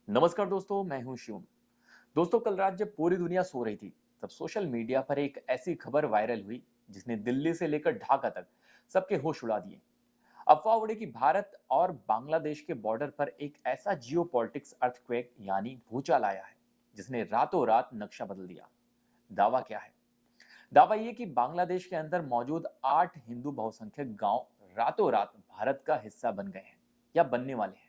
नमस्कार दोस्तों, मैं हूं शिवम। दोस्तों, कल रात जब पूरी दुनिया सो रही थी तब सोशल मीडिया पर एक ऐसी खबर वायरल हुई जिसने दिल्ली से लेकर ढाका तक सबके होश उड़ा दिए। अफवाह उड़ी कि भारत और बांग्लादेश के बॉर्डर पर एक ऐसा जियोपॉलिटिक्स अर्थक्वेक यानी भूचाल आया है जिसने रातों रात नक्शा बदल दिया। दावा क्या है? दावा ये कि बांग्लादेश के अंदर मौजूद 8 हिंदू बहुसंख्यक गांव रातों रात भारत का हिस्सा बन गए हैं या बनने वाले हैं।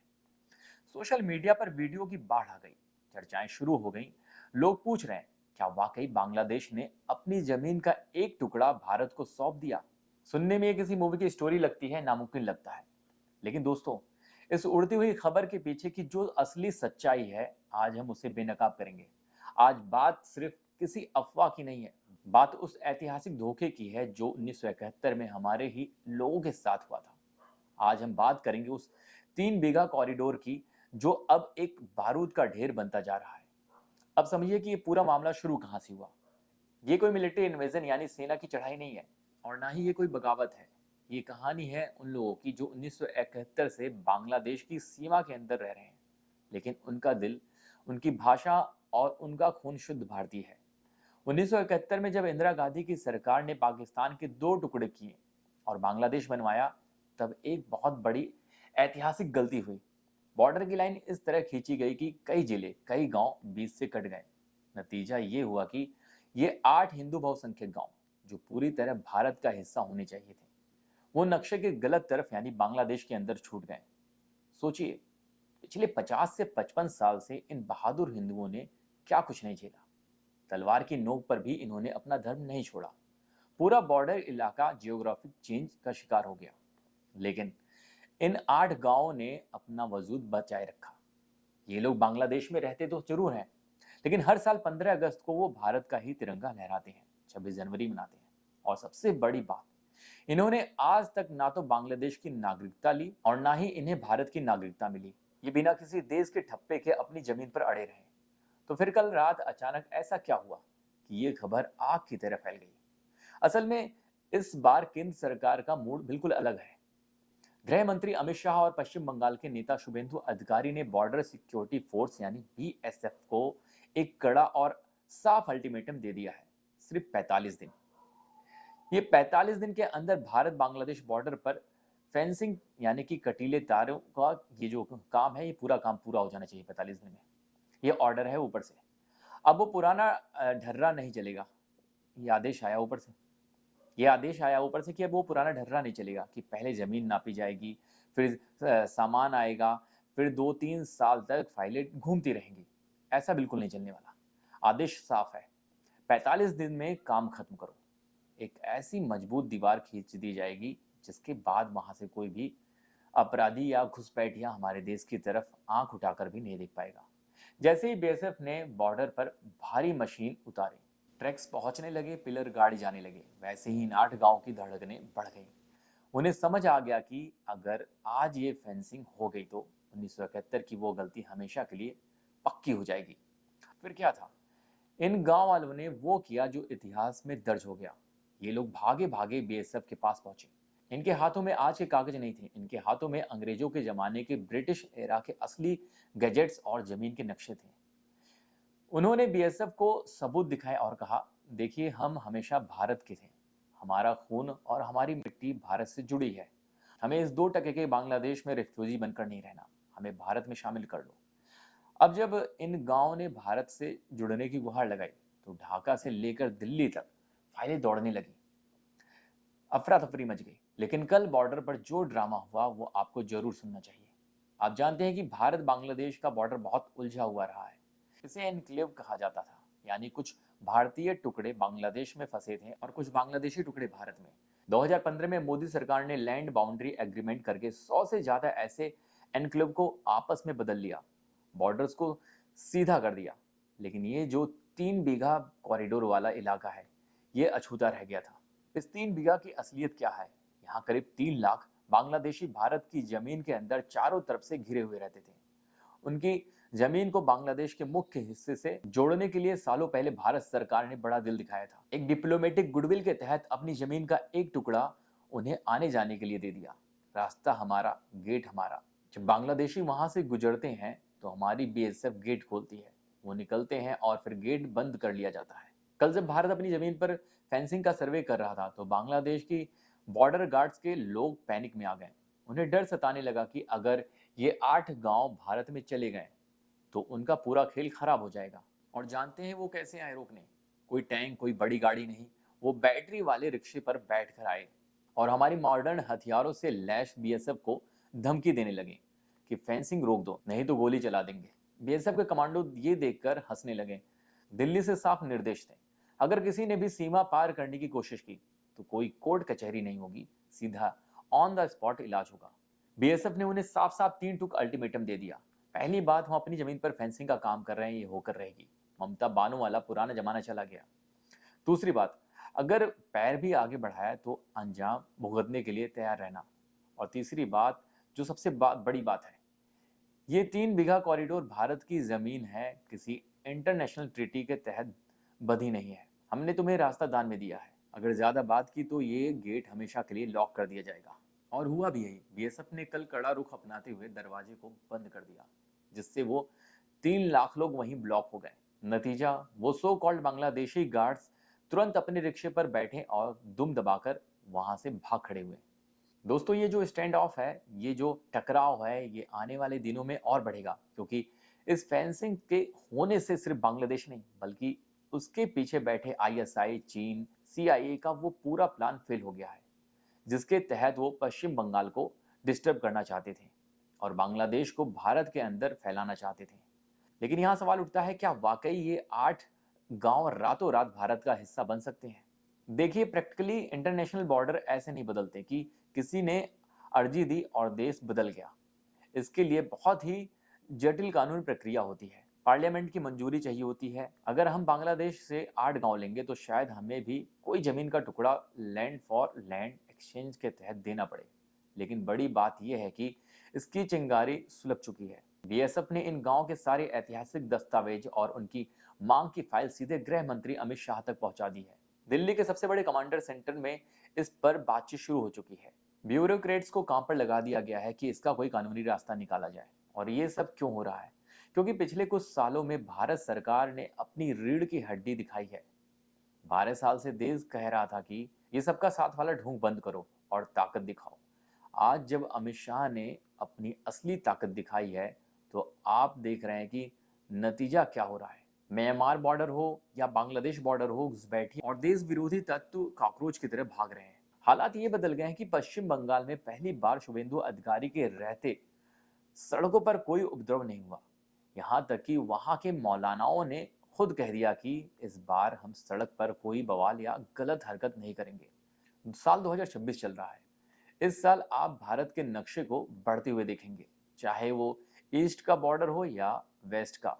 सोशल मीडिया पर वीडियो की बाढ़ आ गई, चर्चाएं शुरू हो गईं। लोग पूछ रहे हैं, क्या वाकई बांग्लादेश ने अपनी जमीन का एक टुकड़ा भारत को सौंप दिया? सुनने में ये किसी मूवी की स्टोरी लगती है, नामुमकिन लगता है। लेकिन दोस्तों, इस उड़ती हुई खबर के पीछे की जो असली सच्चाई है, आज हम उसे बेनकाब करेंगे। आज बात सिर्फ किसी अफवाह की नहीं है, बात उस ऐतिहासिक धोखे की है जो 1971 में हमारे ही लोगों के साथ हुआ था। आज हम बात करेंगे उस 3 बीघा कॉरिडोर की जो अब एक बारूद का ढेर बनता जा रहा है। अब समझिए कि ये पूरा मामला शुरू कहां से हुआ। ये कोई मिलिट्री इन्वेजन यानी सेना की चढ़ाई नहीं है, और ना ही ये कोई बगावत है। ये कहानी है उन लोगों की जो 1971 से बांग्लादेश की सीमा के अंदर रह रहे हैं, लेकिन उनका दिल, उनकी भाषा और उनका खून शुद्ध भारतीय है। 1971 में जब इंदिरा गांधी की सरकार ने पाकिस्तान के 2 टुकड़े किए और बांग्लादेश बनवाया, तब एक बहुत बड़ी ऐतिहासिक गलती हुई। बॉर्डर की लाइन इस तरह खींची गई कि कई जिले, कई गांव बीच से कट गए। नतीजा ये हुआ कि ये 8 हिंदू बहुसंख्यक गांव, जो पूरी तरह भारत का हिस्सा होने चाहिए थे, वो नक्शे के गलत तरफ यानी बांग्लादेश के अंदर छूट गए। सोचिए, पिछले 50 से 55 साल से इन बहादुर हिंदुओं ने क्या कुछ नहीं झेला। तलवार की नोक पर भी इन्होंने अपना धर्म नहीं छोड़ा। पूरा बॉर्डर इलाका जियोग्राफिक चेंज का शिकार हो गया, लेकिन इन 8 गांवों ने अपना वजूद बचाए रखा। ये लोग बांग्लादेश में रहते तो जरूर हैं, लेकिन हर साल 15 अगस्त को वो भारत का ही तिरंगा लहराते हैं, 26 जनवरी मनाते हैं। और सबसे बड़ी बात, इन्होंने आज तक ना तो बांग्लादेश की नागरिकता ली और ना ही इन्हें भारत की नागरिकता मिली। ये बिना किसी देश के ठप्पे के अपनी जमीन पर अड़े रहे। तो फिर कल रात अचानक ऐसा क्या हुआ कि ये खबर आग की तरह फैल गई? असल में इस बार केंद्र सरकार का मूड बिल्कुल अलग है। गृह मंत्री अमित शाह और पश्चिम बंगाल के नेता शुभेंदु अधिकारी ने बॉर्डर सिक्योरिटी फोर्स यानी बीएसएफ को एक कड़ा और साफ अल्टीमेटम दे दिया है। सिर्फ 45 दिन। ये 45 दिन के अंदर भारत बांग्लादेश बॉर्डर पर फेंसिंग यानी कि कटीले तारों का ये जो काम है, ये पूरा काम पूरा हो जाना चाहिए 45 दिन में। ये ऑर्डर है ऊपर से। अब वो पुराना ढर्रा नहीं चलेगा। ये आदेश आया ऊपर से। ये आदेश आया ऊपर से कि अब वो पुराना ढर्रा नहीं चलेगा कि पहले जमीन नापी जाएगी, फिर सामान आएगा, फिर 2-3 साल तक फाइलें घूमती रहेंगी। ऐसा बिल्कुल नहीं चलने वाला। आदेश साफ है, 45 दिन में काम खत्म करो। एक ऐसी मजबूत दीवार खींच दी जाएगी जिसके बाद वहां से कोई भी अपराधी या घुसपैठिया हमारे देश की तरफ आंख उठाकर भी नहीं देख पाएगा। जैसे ही बीएसएफ ने बॉर्डर पर भारी मशीन उतारी, ट्रैक्स पहुंचने लगे, पिलर गाड़ी जाने लगे, वैसे ही इन 8 गांव की धड़कनें बढ़ गई। उन्हें समझ आ गया कि अगर आज ये फेंसिंग हो गई तो 1971 की वो गलती हमेशा के लिए पक्की हो जाएगी। फिर क्या था? इन गांव वालों ने वो किया जो इतिहास में दर्ज हो गया। ये लोग भागे भागे बीएसएफ के पास पहुंचे। इनके हाथों में आज के कागज नहीं थे, इनके हाथों में अंग्रेजों के जमाने के ब्रिटिश एरा के असली गैजेट्स और जमीन के नक्शे थे। उन्होंने बीएसएफ को सबूत दिखाए और कहा, देखिए, हम हमेशा भारत के थे। हमारा खून और हमारी मिट्टी भारत से जुड़ी है। हमें इस 2 टके के बांग्लादेश में रिफ्यूजी बनकर नहीं रहना। हमें भारत में शामिल कर लो। अब जब इन गांवों ने भारत से जुड़ने की गुहार लगाई तो ढाका से लेकर दिल्ली तक फाइलें दौड़ने लगी। अफरा तफरी मच गई। लेकिन कल बॉर्डर पर जो ड्रामा हुआ वो आपको जरूर सुनना चाहिए। आप जानते हैं कि भारत बांग्लादेश का बॉर्डर बहुत उलझा हुआ रहा है। इसे एनक्लेव कहा जाता था, यानी कुछ भारतीय टुकड़े बांग्लादेश में फंसे थे और कुछ बांग्लादेशी टुकड़े भारत में। 2015 में मोदी सरकार ने लैंड बाउंड्री एग्रीमेंट करके 100 से ज्यादा ऐसे एनक्लेव को आपस में बदल लिया, बॉर्डर्स को सीधा कर दिया। लेकिन ये जो 3 बीघा कॉरिडोर वाला इलाका है, ये अछूता रह गया था। इस 3 बीघा की असलियत क्या है? यहाँ करीब 3 लाख बांग्लादेशी भारत की जमीन के अंदर चारों तरफ से घिरे हुए रहते थे। उनकी जमीन को बांग्लादेश के मुख्य हिस्से से जोड़ने के लिए सालों पहले भारत सरकार ने बड़ा दिल दिखाया था। एक डिप्लोमेटिक गुडविल के तहत अपनी जमीन का एक टुकड़ा उन्हें आने जाने के लिए दे दिया। रास्ता हमारा, गेट हमारा। जब बांग्लादेशी वहां से गुजरते हैं तो हमारी बीएसएफ गेट खोलती है। वो निकलते हैं और फिर गेट बंद कर लिया जाता है। कल जब भारत अपनी जमीन पर फेंसिंग का सर्वे कर रहा था तो बांग्लादेश की बॉर्डर गार्ड्स के लोग पैनिक में आ गए। उन्हें डर सताने लगा कि अगर ये 8 गांव भारत में चले गए तो उनका पूरा खेल खराब हो जाएगा। और जानते हैं वो कैसे आए रोकने? कोई टैंक, कोई बड़ी गाड़ी नहीं, वो बैटरी वाले रिक्शे पर बैठ कर आए और हमारी मॉडर्न हथियारों से लैस बीएसएफ को धमकी देने लगे कि फेंसिंग रोक दो नहीं तो गोली चला देंगे। बीएसएफ के कमांडो ये देखकर हंसने लगे। दिल्ली से साफ निर्देश थे, अगर किसी ने भी सीमा पार करने की कोशिश की तो कोई कोर्ट कचहरी नहीं होगी, सीधा ऑन द स्पॉट इलाज होगा। बीएसएफ ने उन्हें साफ साफ 3 टूक अल्टीमेटम दे दिया। पहली बात, हम अपनी जमीन पर फेंसिंग का काम कर रहे हैं, ये होकर रहेगी। ममता बानो वाला पुराना जमाना चला गया। दूसरी बात, अगर पैर भी आगे बढ़ाया तो अंजाम भुगतने के लिए तैयार रहना। और तीसरी बात, जो सबसे बड़ी बात है, ये 3 बीघा कॉरिडोर भारत की जमीन है, किसी इंटरनेशनल ट्रीटी के तहत बंधी नहीं है। हमने तुम्हें रास्ता दान में दिया है, अगर ज्यादा बात की तो ये गेट हमेशा के लिए लॉक कर दिया जाएगा। और हुआ भी यही। बीएसएफ ने कल कड़ा रुख अपनाते हुए दरवाजे को बंद कर दिया, जिससे वो 3 लाख लोग वहीं ब्लॉक हो गए। नतीजा, वो सो कॉल्ड बांग्लादेशी गार्ड्स तुरंत अपने रिक्शे पर बैठे और दुम दबाकर वहां से भाग खड़े हुए। दोस्तों, ये जो स्टैंड ऑफ है, ये जो टकराव है, ये आने वाले दिनों में और बढ़ेगा, क्योंकि इस फेंसिंग के होने से सिर्फ बांग्लादेश नहीं बल्कि उसके पीछे बैठे आईएसआई, चीन, सीआईए का वो पूरा प्लान फेल हो गया है, जिसके तहत वो पश्चिम बंगाल को डिस्टर्ब करना चाहते थे और बांग्लादेश को भारत के अंदर फैलाना चाहते थे। लेकिन यहाँ सवाल उठता है, क्या वाकई ये 8 गांव रातों रात भारत का हिस्सा बन सकते हैं? देखिए, प्रैक्टिकली इंटरनेशनल बॉर्डर ऐसे नहीं बदलते कि किसी ने अर्जी दी और देश बदल गया। इसके लिए बहुत ही जटिल कानूनी प्रक्रिया होती है, पार्लियामेंट की मंजूरी चाहिए होती है। अगर हम बांग्लादेश से 8 गांव लेंगे तो शायद हमें भी कोई जमीन का टुकड़ा लैंड फॉर लैंड एक्सचेंज के तहत देना पड़े। लेकिन बड़ी बात यह है कि इसकी चिंगारी सुलग चुकी है। बीएसएफ ने इन गांव के सारे ऐतिहासिक दस्तावेज और उनकी मांग की फाइल सीधे गृह मंत्री अमित शाह तक पहुंचा दी है। दिल्ली के सबसे बड़े कमांडर सेंटर में इस पर बातचीत शुरू हो चुकी है। ब्यूरोक्रेट्स को काम पर लगा दिया गया है कि इसका कोई कानूनी रास्ता निकाला जाए। और ये सब क्यों हो रहा है? क्योंकि पिछले कुछ सालों में भारत सरकार ने अपनी रीढ़ की हड्डी दिखाई है। 12 साल से देश कह रहा था कि ये सबका साथ वाला ढोंग बंद करो और ताकत दिखाओ। आज जब अमित शाह ने अपनी असली ताकत दिखाई है तो आप देख रहे हैं कि नतीजा क्या हो रहा है। म्यांमार बॉर्डर हो या बांग्लादेश बॉर्डर हो, घुसपैठी और देश विरोधी तत्व काकरोच की तरह भाग रहे हैं। हालात ये बदल गए हैं कि पश्चिम बंगाल में पहली बार शुभेंदु अधिकारी के रहते सड़कों पर कोई उपद्रव नहीं हुआ। यहाँ तक कि वहां के मौलानाओं ने खुद कह दिया कि इस बार हम सड़क पर कोई बवाल या गलत हरकत नहीं करेंगे। साल 2026 चल रहा है। इस साल आप भारत के नक्शे को बढ़ते हुए देखेंगे, चाहे वो ईस्ट का बॉर्डर हो या वेस्ट का।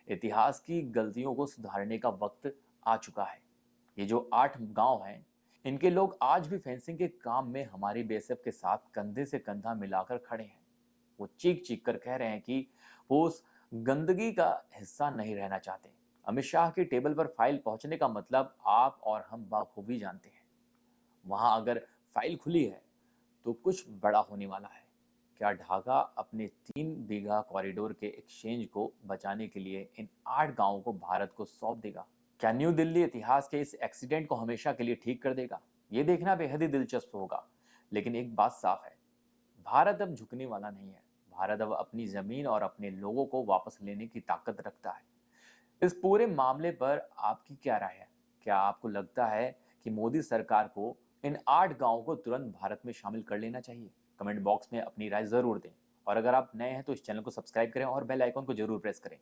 इतिहास की गलतियों को सुधारने का वक्त आ चुका है। ये जो 8 गांव हैं, इनके लोग आज भी फेंसिंग के काम में हमारी बीएसएफ के साथ कंधे से कंधा मिलाकर खड़े हैं। वो चीख चीख कर कह रहे हैं कि वो उस गंदगी का हिस्सा नहीं रहना चाहते। अमित शाह की टेबल पर फाइल पहुंचने का मतलब आप और हम बाखूबी जानते हैं। वहां अगर फाइल खुली है तो कुछ बड़ा होने वाला है। क्या ढाका अपने 3 बीघा कॉरिडोर के एक्सचेंज को बचाने के लिए इन 8 गांवों को भारत को सौंप देगा? क्या न्यू दिल्ली इतिहास के इस एक्सीडेंट को हमेशा के लिए ठीक कर देगा? ये देखना बेहद ही दिलचस्प होगा। लेकिन एक बात साफ है, भारत अब झुकने वाला नहीं है। भारत अब अपनी जमीन और अपने लोगों को वापस लेने की ताकत रखता है। इस पूरे मामले पर आपकी क्या राय है? क्या आपको लगता है कि मोदी सरकार को इन 8 गांवों को तुरंत भारत में शामिल कर लेना चाहिए? कमेंट बॉक्स में अपनी राय जरूर दें। और अगर आप नए हैं तो इस चैनल को सब्सक्राइब करें और बेल आइकन को जरूर प्रेस करें।